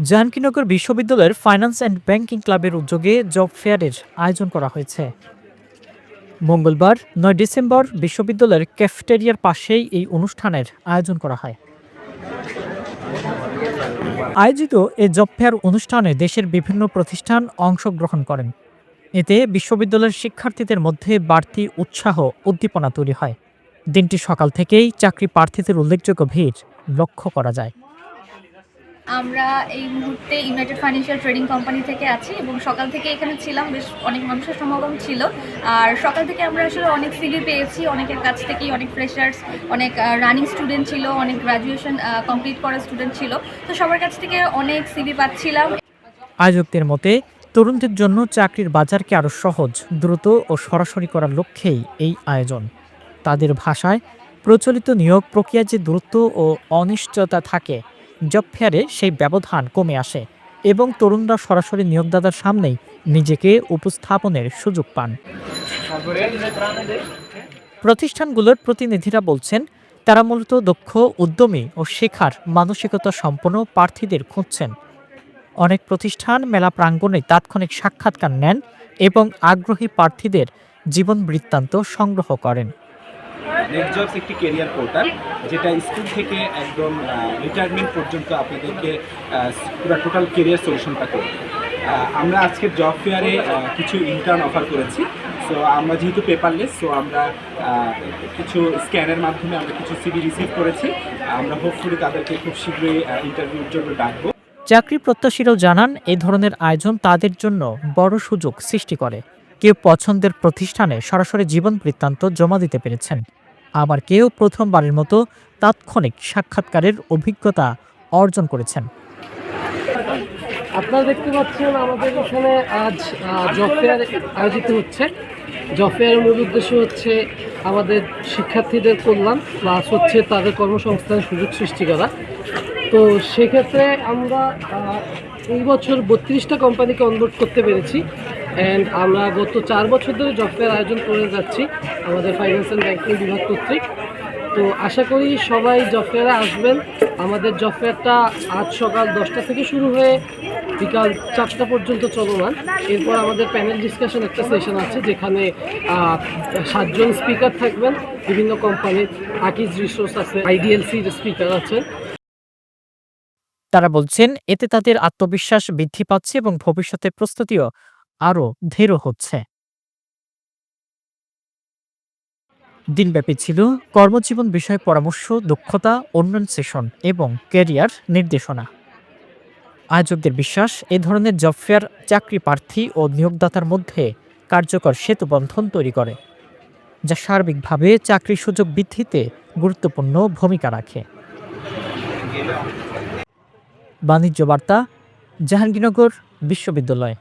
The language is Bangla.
জাহাঙ্গীরনগর বিশ্ববিদ্যালয়ের ফাইন্যান্স অ্যান্ড ব্যাংকিং ক্লাবের উদ্যোগে জব ফেয়ারের আয়োজন করা হয়েছে। মঙ্গলবার ৯ ডিসেম্বর বিশ্ববিদ্যালয়ের ক্যাফেটেরিয়ার পাশেই এই অনুষ্ঠানের আয়োজন করা হয়। আয়োজিত এই জব ফেয়ার অনুষ্ঠানে দেশের বিভিন্ন প্রতিষ্ঠান অংশগ্রহণ করেন। এতে বিশ্ববিদ্যালয়ের শিক্ষার্থীদের মধ্যে বাড়তি উৎসাহ উদ্দীপনা তৈরি হয়। দিনটি সকাল থেকেই চাকরি প্রার্থীদের উল্লেখযোগ্য ভিড় লক্ষ্য করা যায়। আমরা এই মুহূর্তে ইউনাইটেড ফাইন্যান্সিয়াল ট্রেডিং কোম্পানি থেকে আছি এবং সকাল থেকে এখানে ছিলাম, বেশ অনেক মানুষের সমাগম ছিল। আর সকাল থেকে আমরা আসলে অনেক সিভি পেয়েছি, অনেকের কাছ থেকেই, অনেক ফ্রেশার্স, অনেক রানিং স্টুডেন্ট ছিল, অনেক গ্র্যাজুয়েশন কমপ্লিট করা স্টুডেন্ট ছিল। তো সবার কাছ থেকে অনেক সিভি পাচ্ছিলাম। আয়োজকদের মতে তরুণদের জন্য চাকরির বাজারকে আরও সহজ, দ্রুত ও সরাসরি করার লক্ষ্যেই এই আয়োজন। তাদের ভাষায় প্রচলিত নিয়োগ প্রক্রিয়ায় যে দূরত্ব ও অনিশ্চয়তা থাকে, জব ফেয়ারে সেই ব্যবধান কমে আসে এবং তরুণরা সরাসরি নিয়োগদাতার সামনেই নিজেকে উপস্থাপনের সুযোগ পান। প্রতিষ্ঠানগুলোর প্রতিনিধিরা বলছেন, তারা মূলত দক্ষ, উদ্যমী ও শেখার মানসিকতা সম্পন্ন প্রার্থীদের খুঁজছেন। অনেক প্রতিষ্ঠান মেলা প্রাঙ্গণে তাৎক্ষণিক সাক্ষাৎকার নেন এবং আগ্রহী প্রার্থীদের জীবন বৃত্তান্ত সংগ্রহ করেন। নেক্সট জবস একটি ক্যারিয়ার পোর্টাল, যেটা স্কুল থেকে একদম রিটায়ারমেন্ট পর্যন্ত আপনাদেরকে পুরো টোটাল ক্যারিয়ার সলিউশনটা করবে। আমরা আজকের জব ফেয়ারে কিছু ইন্টার্ন অফার করেছি। সো আমরা যেহেতু পেপারলেস, সো আমরা কিছু স্ক্যানের মাধ্যমে আমরা কিছু সিভি রিসিভ করেছি। আমরা হোপফুলি তাদেরকে খুব শীঘ্রই ইন্টারভিউর জন্য ডাকবো। চাকরি প্রত্যাশীরাও জানান, এই ধরনের আয়োজন তাদের জন্য বড় সুযোগ সৃষ্টি করে। কেউ পছন্দের প্রতিষ্ঠানে সরাসরি জীবন বৃত্তান্ত জমা দিতে পেরেছেন, আবার কেউ প্রথমবারের মতো তাৎক্ষণিক সাক্ষাৎকারের অভিজ্ঞতা অর্জন করেছেন। আপনারা দেখতে পাচ্ছেন আমাদের এখানে আজ জব ফেয়ার আয়োজিত হচ্ছে। জব ফেয়ারের মূল উদ্দেশ্য হচ্ছে আমাদের শিক্ষার্থীদের কল্যাণ, প্লাস হচ্ছে তাদের কর্মসংস্থানের সুযোগ সৃষ্টি করা। তো সেক্ষেত্রে আমরা এই বছর 32টা কোম্পানিকে অনবোর্ড করতে পেরেছি। অ্যান্ড আমরা গত 4 বছর ধরে জব ফেয়ার আয়োজন করে যাচ্ছি আমাদের ফাইন্যান্স অ্যান্ড ব্যাংকিং বিভাগ কর্তৃক। তো আশা করি সবাই জব ফেয়ারে আসবেন। আমাদের জব ফেয়ারটা আজ সকাল 10টা থেকে শুরু হয়ে বিকাল 4টা পর্যন্ত চলমান। এরপর আমাদের প্যানেল ডিসকাশন একটা সেশন আছে, যেখানে 7 জন স্পিকার থাকবেন বিভিন্ন কোম্পানির। আকিজ রিসোর্স আছে, আইডিএলসির স্পিকার আছেন। তারা বলছেন, এতে তাদের আত্মবিশ্বাস বৃদ্ধি পাচ্ছে এবং ভবিষ্যতে প্রস্তুতিও আরও দৃঢ় হচ্ছে। দিনব্যাপী ছিল কর্মজীবন বিষয়ে পরামর্শ, দক্ষতা উন্নয়ন সেশন এবং ক্যারিয়ার নির্দেশনা। আয়োজকদের বিশ্বাস, এ ধরনের জব ফেয়ার চাকরি প্রার্থী ও নিয়োগদাতার মধ্যে কার্যকর সেতুবন্ধন তৈরি করে, যা সার্বিকভাবে চাকরির সুযোগ বৃদ্ধিতে গুরুত্বপূর্ণ ভূমিকা রাখে। বাণিজ্য বার্তা, জাহাঙ্গীরনগর বিশ্ববিদ্যালয়।